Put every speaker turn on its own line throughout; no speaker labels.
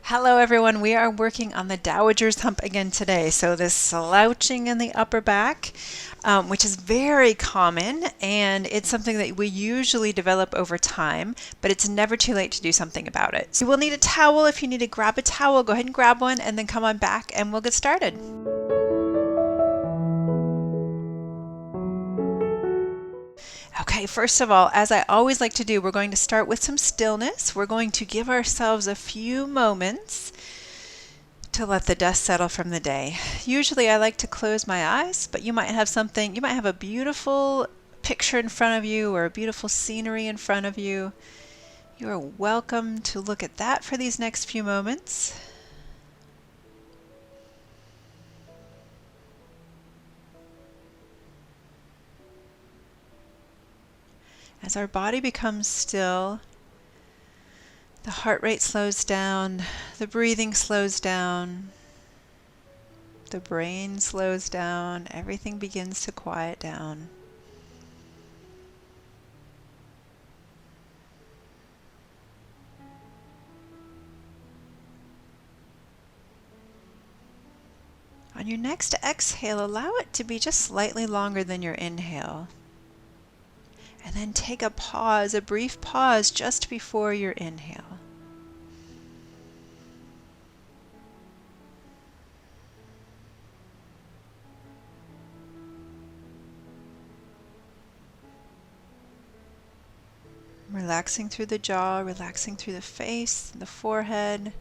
Hello everyone, we are working on the Dowager's Hump again today. So this slouching in the upper back, which is very common, and it's something that we usually develop over time, but it's never too late to do something about it. So you will need a towel. If you need to grab a towel, go ahead and grab one and then come on back and we'll get started. Okay, first of all, as I always like to do, we're going to start with some stillness. We're going to give ourselves a few moments to let the dust settle from the day. Usually I like to close my eyes, but you might have a beautiful picture in front of you or a beautiful scenery in front of you. You are welcome to look at that for these next few moments. As our body becomes still, the heart rate slows down, the breathing slows down, the brain slows down, everything begins to quiet down. On your next exhale, allow it to be just slightly longer than your inhale. And then take a pause, a brief pause just before your inhale. Relaxing through the jaw, relaxing through the face, the forehead,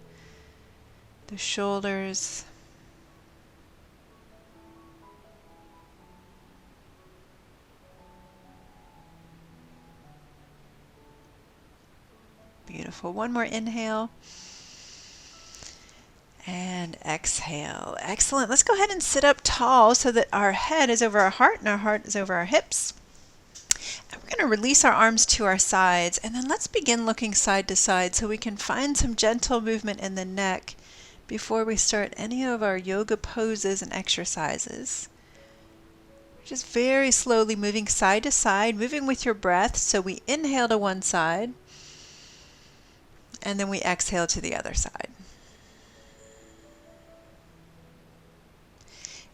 the shoulders. Beautiful. One more inhale. And exhale. Excellent. Let's go ahead and sit up tall so that our head is over our heart and our heart is over our hips. And we're going to release our arms to our sides, and then let's begin looking side to side so we can find some gentle movement in the neck before we start any of our yoga poses and exercises. Just very slowly moving side to side, moving with your breath. So we inhale to one side, and then we exhale to the other side.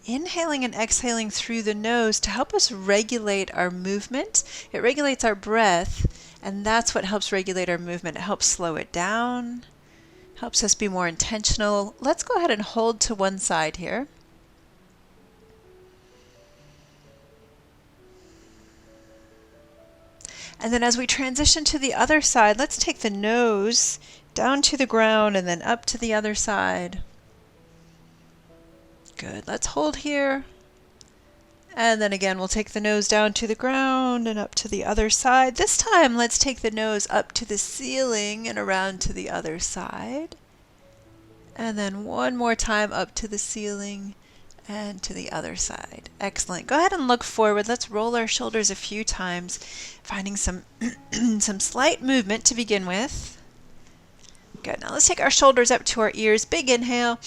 Inhaling and exhaling through the nose to help us regulate our movement. It regulates our breath, and that's what helps regulate our movement. It helps slow it down, helps us be more intentional. Let's go ahead and hold to one side here. And then as we transition to the other side, let's take the nose down to the ground and then up to the other side. Good. Let's hold here. And then again, we'll take the nose down to the ground and up to the other side. This time, let's take the nose up to the ceiling and around to the other side. And then one more time up to the ceiling and to the other side. Excellent. Go ahead and look forward. Let's roll our shoulders a few times, finding some slight movement to begin with. Good. Now let's take our shoulders up to our ears. Big inhale.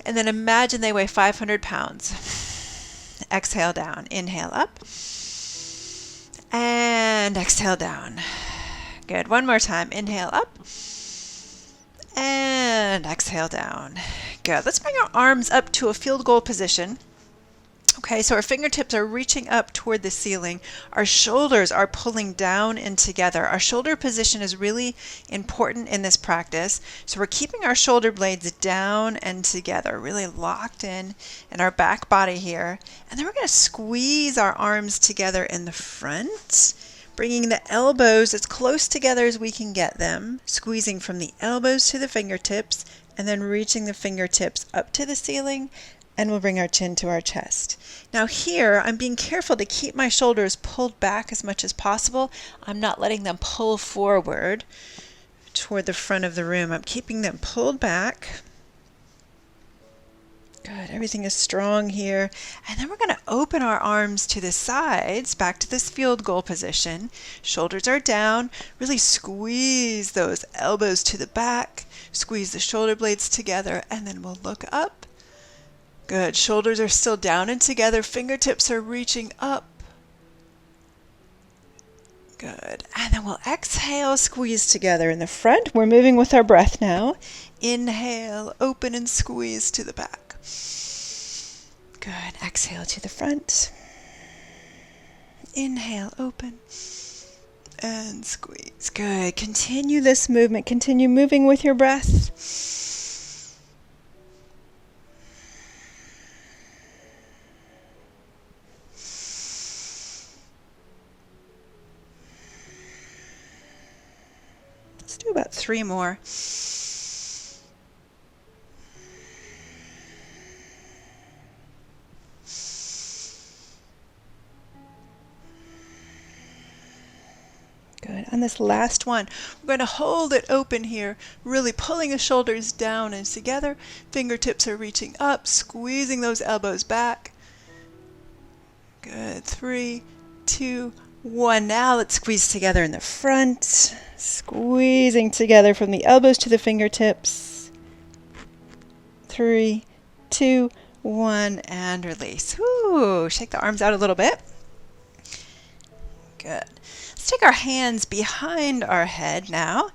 And then imagine they weigh 500 pounds. Exhale down. Inhale up. And exhale down. Good. One more time. Inhale up. And exhale down. Good. Let's bring our arms up to a field goal position. Okay, so our fingertips are reaching up toward the ceiling. Our shoulders are pulling down and together. Our shoulder position is really important in this practice. So we're keeping our shoulder blades down and together, really locked in our back body here. And then we're going to squeeze our arms together in the front, bringing the elbows as close together as we can get them, squeezing from the elbows to the fingertips, and then reaching the fingertips up to the ceiling, and we'll bring our chin to our chest. Now here, I'm being careful to keep my shoulders pulled back as much as possible. I'm not letting them pull forward toward the front of the room. I'm keeping them pulled back. Good, everything is strong here. And then we're going to open our arms to the sides, back to this field goal position. Shoulders are down. Really squeeze those elbows to the back. Squeeze the shoulder blades together, and then we'll look up. Good, shoulders are still down and together. Fingertips are reaching up. Good. And then we'll exhale, squeeze together in the front. We're moving with our breath now. Inhale, open and squeeze to the back. Good. Exhale to the front. Inhale, open and squeeze. Good. Continue this movement. Continue moving with your breath. Let's do about 3 more. Good. On this last one, we're going to hold it open here, really pulling the shoulders down and together. Fingertips are reaching up, squeezing those elbows back. Good. 3, 2, 1. Now let's squeeze together in the front. Squeezing together from the elbows to the fingertips. 3, 2, 1, and release. Woo! Shake the arms out a little bit. Good. Let's take our hands behind our head now.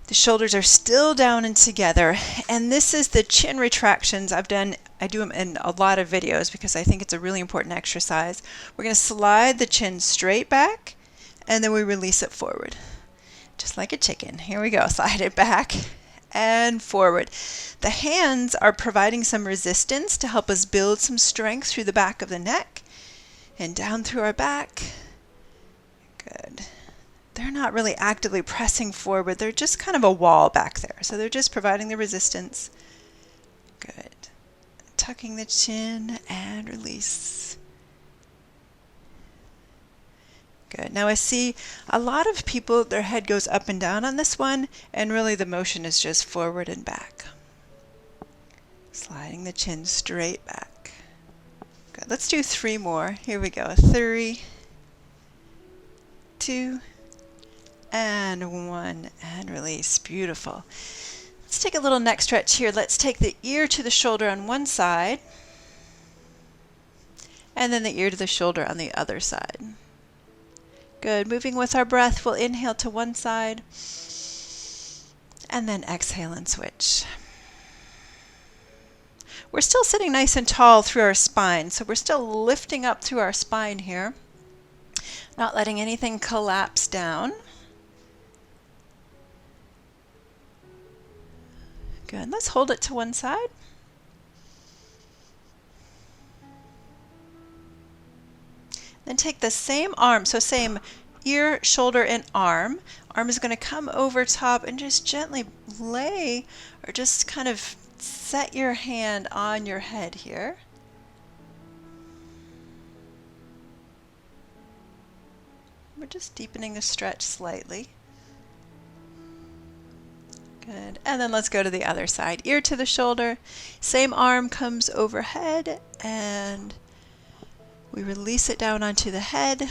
The shoulders are still down and together, and this is the chin retractions. I do them in a lot of videos because I think it's a really important exercise. We're going to slide the chin straight back, and then we release it forward. Just like a chicken. Here we go. Slide it back and forward. The hands are providing some resistance to help us build some strength through the back of the neck and down through our back. Good. They're not really actively pressing forward. They're just kind of a wall back there. So they're just providing the resistance. Good. Tucking the chin and release. Good. Now I see a lot of people, their head goes up and down on this one, and really the motion is just forward and back. Sliding the chin straight back. Good. Let's do 3 more. Here we go. 3, 2, and 1, and release. Beautiful. Let's take a little neck stretch here. Let's take the ear to the shoulder on one side, and then the ear to the shoulder on the other side. Good. Moving with our breath, we'll inhale to one side, and then exhale and switch. We're still sitting nice and tall through our spine, so we're still lifting up through our spine here, not letting anything collapse down. Good. Let's hold it to one side. Then take the same arm, so same ear, shoulder, and arm. Arm is going to come over top and just gently lay, or just kind of set your hand on your head here. We're just deepening the stretch slightly. Good. And then let's go to the other side. Ear to the shoulder. Same arm comes overhead, and we release it down onto the head.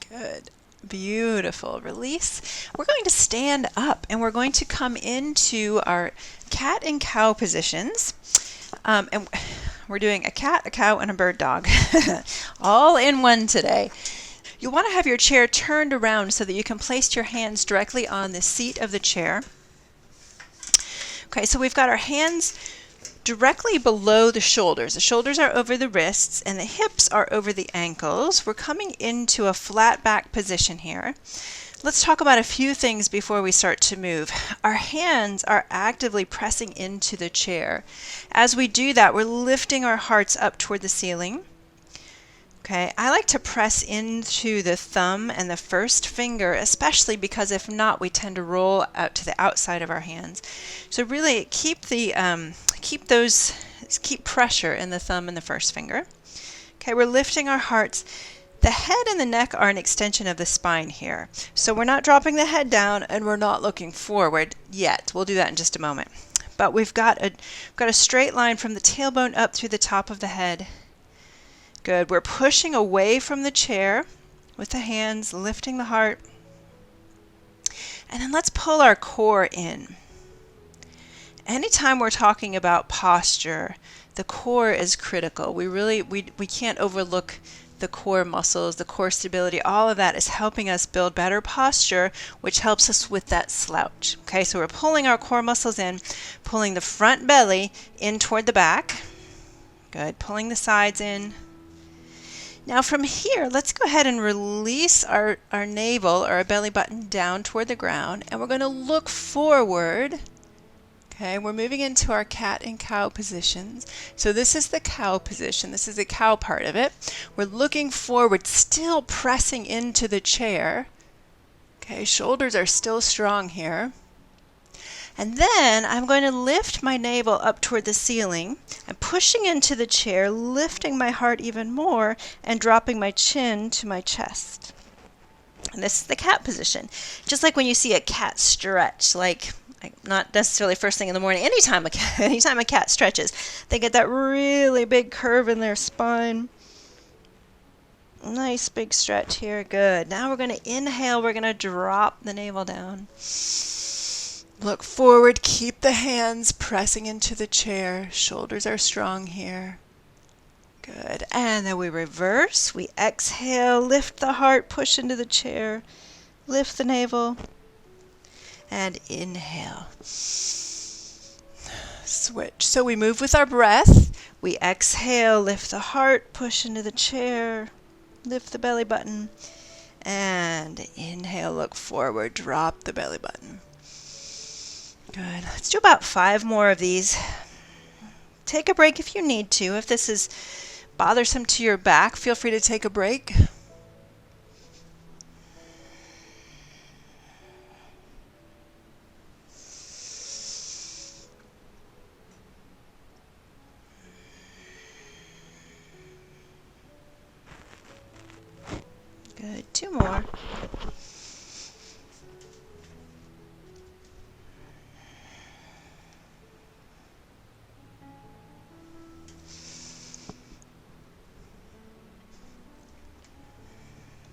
Good. Beautiful. Release. We're going to stand up, and we're going to come into our cat and cow positions. And we're doing a cat, a cow, and a bird dog. All in one today. You'll want to have your chair turned around so that you can place your hands directly on the seat of the chair. Okay, so we've got our hands directly below the shoulders. The shoulders are over the wrists and the hips are over the ankles. We're coming into a flat back position here. Let's talk about a few things before we start to move. Our hands are actively pressing into the chair. As we do that, we're lifting our hearts up toward the ceiling. Okay, I like to press into the thumb and the first finger, especially because if not, we tend to roll out to the outside of our hands. So really keep pressure in the thumb and the first finger. Okay, we're lifting our hearts. The head and the neck are an extension of the spine here. So we're not dropping the head down and we're not looking forward yet. We'll do that in just a moment. But we've got a straight line from the tailbone up through the top of the head. Good. We're pushing away from the chair with the hands, lifting the heart. And then let's pull our core in. Anytime we're talking about posture, the core is critical. We can't overlook the core muscles, the core stability. All of that is helping us build better posture, which helps us with that slouch. Okay, so we're pulling our core muscles in, pulling the front belly in toward the back. Good, pulling the sides in. Now from here, let's go ahead and release our navel or our belly button down toward the ground, and we're going to look forward. Okay, we're moving into our cat and cow positions. So this is the cow position. This is the cow part of it. We're looking forward, still pressing into the chair. Okay, shoulders are still strong here. And then I'm going to lift my navel up toward the ceiling. I'm pushing into the chair, lifting my heart even more, and dropping my chin to my chest. And this is the cat position. Just like when you see a cat stretch, like not necessarily first thing in the morning, anytime a cat stretches, they get that really big curve in their spine. Nice big stretch here. Good. Now we're going to inhale. We're going to drop the navel down. Look forward. Keep the hands pressing into the chair. Shoulders are strong here. Good. And then we reverse. We exhale. Lift the heart. Push into the chair. Lift the navel. And inhale. Switch. So we move with our breath. We exhale, lift the heart, push into the chair, lift the belly button, and inhale, look forward, drop the belly button. Good. Let's do about 5 more of these. Take a break if you need to. If this is bothersome to your back, feel free to take a break. Good. 2 more.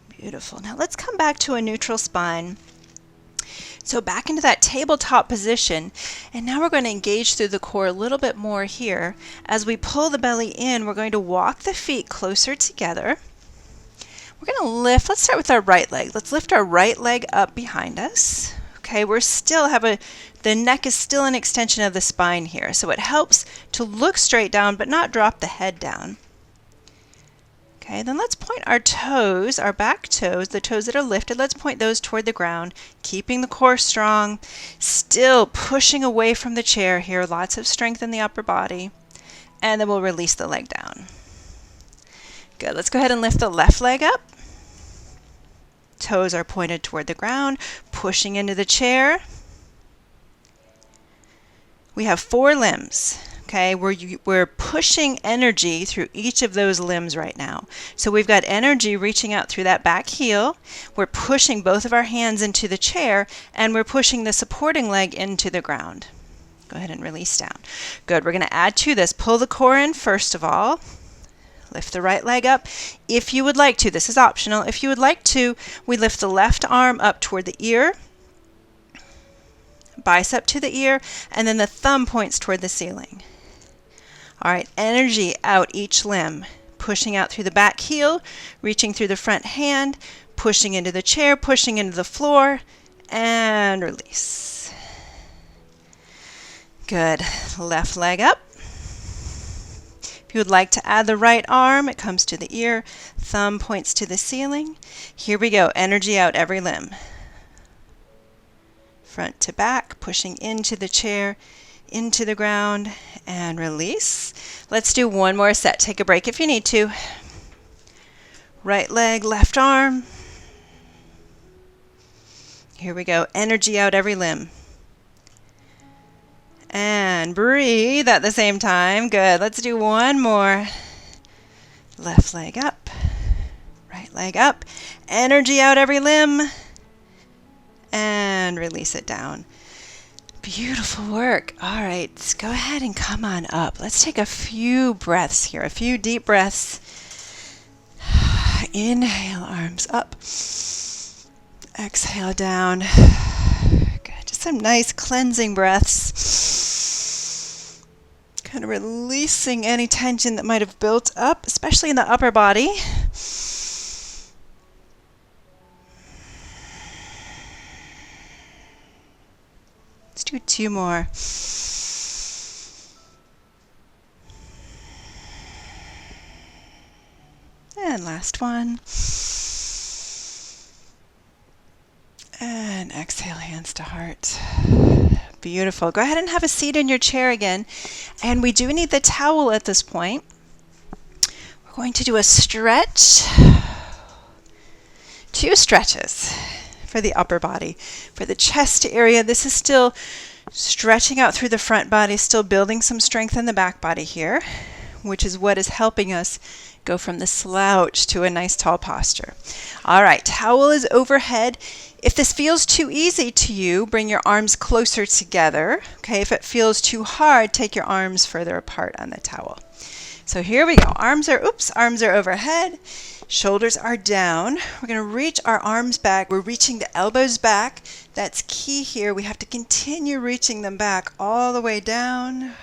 Beautiful. Now let's come back to a neutral spine. So back into that tabletop position, and now we're going to engage through the core a little bit more here. As we pull the belly in, we're going to walk the feet closer together. We're going to lift, let's start with our right leg. Let's lift our right leg up behind us. Okay, the neck is still an extension of the spine here, so it helps to look straight down but not drop the head down. Okay, then let's point our toes, our back toes, the toes that are lifted, let's point those toward the ground, keeping the core strong, still pushing away from the chair here, lots of strength in the upper body, and then we'll release the leg down. Good, let's go ahead and lift the left leg up. Toes are pointed toward the ground, pushing into the chair. We have 4 limbs. Okay, we're pushing energy through each of those limbs right now. So we've got energy reaching out through that back heel. We're pushing both of our hands into the chair, and we're pushing the supporting leg into the ground. Go ahead and release down. Good, we're going to add to this. Pull the core in first of all. Lift the right leg up. If you would like to, this is optional. If you would like to, we lift the left arm up toward the ear, bicep to the ear, and then the thumb points toward the ceiling. All right, energy out each limb, pushing out through the back heel, reaching through the front hand, pushing into the chair, pushing into the floor, and release. Good. Left leg up. If you would like to add the right arm, it comes to the ear, thumb points to the ceiling. Here we go, energy out every limb. Front to back, pushing into the chair, into the ground, and release. Let's do 1 more set. Take a break if you need to. Right leg, left arm. Here we go. Energy out every limb. And breathe at the same time. Good. Let's do 1 more. Left leg up. Right leg up. Energy out every limb. And release it down. Beautiful work. All right, let's go ahead and come on up. Let's take a few breaths here, a few deep breaths. Inhale, arms up. Exhale down. some nice cleansing breaths. Kind of releasing any tension that might have built up, especially in the upper body. Let's do 2 more. And last one. And exhale, hands to heart. Beautiful. Go ahead and have a seat in your chair again. And we do need the towel at this point. We're going to do a stretch. 2 stretches for the upper body. For the chest area, this is still stretching out through the front body, still building some strength in the back body here, which is what is helping us go from the slouch to a nice tall posture. All right, towel is overhead. If this feels too easy to you, bring your arms closer together. Okay, if it feels too hard, take your arms further apart on the towel. So here we go. Arms are overhead. Shoulders are down. We're going to reach our arms back. We're reaching the elbows back. That's key here. We have to continue reaching them back all the way down.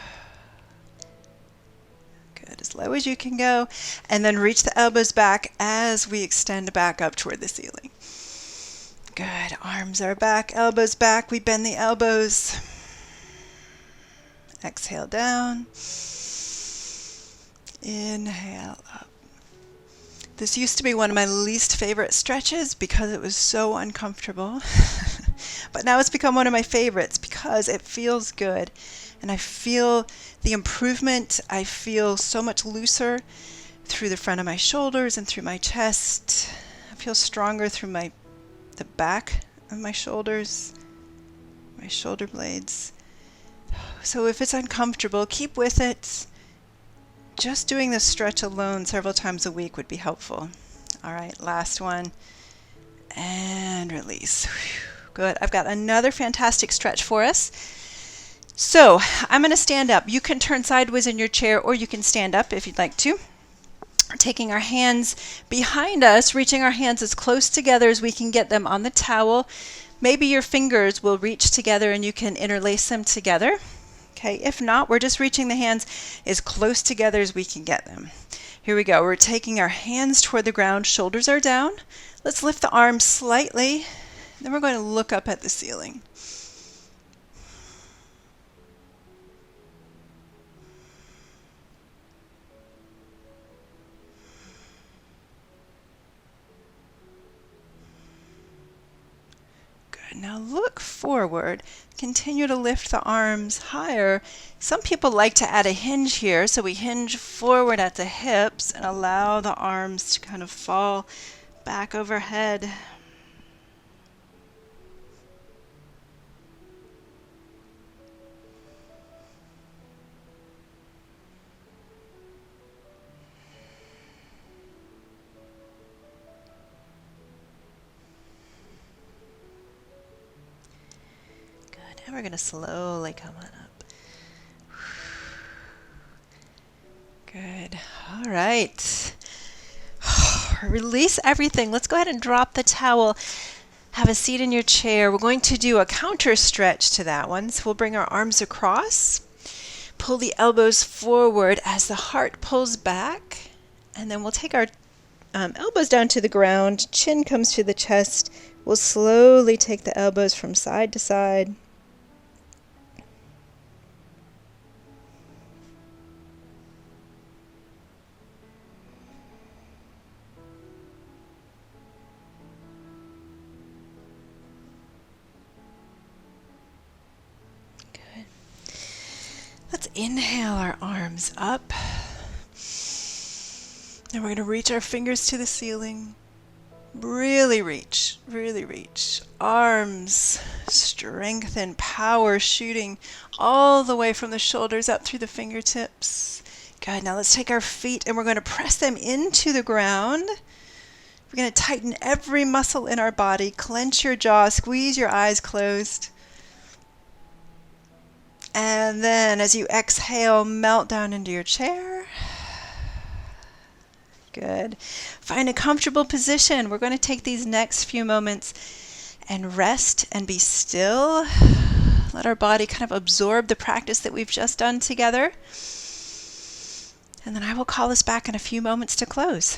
Good, as low as you can go. And then reach the elbows back as we extend back up toward the ceiling. Good. Arms are back, elbows back. We bend the elbows. Exhale down. Inhale up. This used to be one of my least favorite stretches because it was so uncomfortable. But now it's become one of my favorites because it feels good. And I feel the improvement. I feel so much looser through the front of my shoulders and through my chest. I feel stronger through the back of my shoulders, my shoulder blades. So if it's uncomfortable, keep with it. Just doing this stretch alone several times a week would be helpful. All right, last one. And release. Good. I've got another fantastic stretch for us. So I'm going to stand up. You can turn sideways in your chair or you can stand up if you'd like to. We're taking our hands behind us, reaching our hands as close together as we can get them on the towel. Maybe your fingers will reach together and you can interlace them together. Okay, if not, we're just reaching the hands as close together as we can get them. Here we go. We're taking our hands toward the ground. Shoulders are down. Let's lift the arms slightly. Then we're going to look up at the ceiling. Good. Now look forward. Continue to lift the arms higher. Some people like to add a hinge here, so we hinge forward at the hips and allow the arms to kind of fall back overhead. And we're going to slowly come on up. Good. All right. Release everything. Let's go ahead and drop the towel. Have a seat in your chair. We're going to do a counter stretch to that one. So we'll bring our arms across. Pull the elbows forward as the heart pulls back. And then we'll take our elbows down to the ground. Chin comes to the chest. We'll slowly take the elbows from side to side. Let's inhale our arms up. And we're going to reach our fingers to the ceiling. Really reach, really reach. Arms strengthen, power shooting all the way from the shoulders up through the fingertips. Good. Now let's take our feet and we're going to press them into the ground. We're going to tighten every muscle in our body. Clench your jaw, squeeze your eyes closed. And then as you exhale, melt down into your chair. Good. Find a comfortable position. We're going to take these next few moments and rest and be still. Let our body kind of absorb the practice that we've just done together. And then I will call us back in a few moments to close.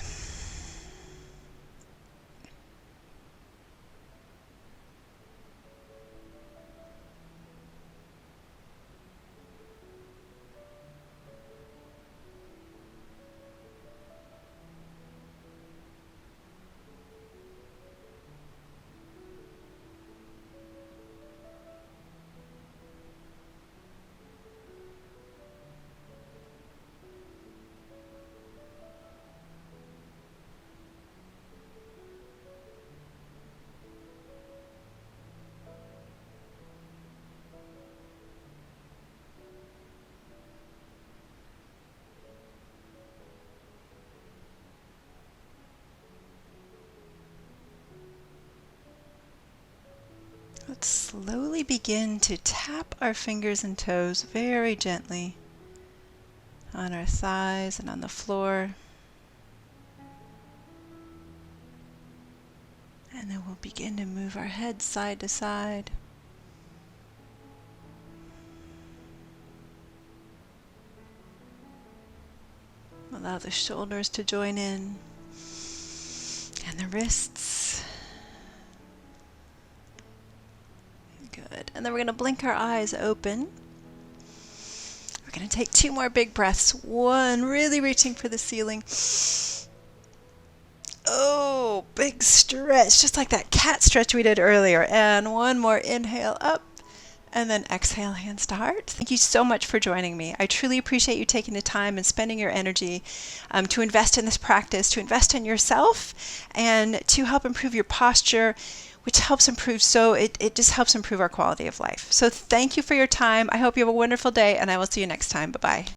Let's slowly begin to tap our fingers and toes very gently on our thighs and on the floor. And then we'll begin to move our head side to side. Allow the shoulders to join in and the wrists. Good. And then we're going to blink our eyes open. We're going to take 2 more big breaths. 1, really reaching for the ceiling. Oh, big stretch, just like that cat stretch we did earlier. And 1 more inhale up, and then exhale, hands to heart. Thank you so much for joining me. I truly appreciate you taking the time and spending your energy to invest in this practice, to invest in yourself, and to help improve your posture, which helps improve, it just helps improve our quality of life. So thank you for your time. I hope you have a wonderful day, and I will see you next time. Bye-bye.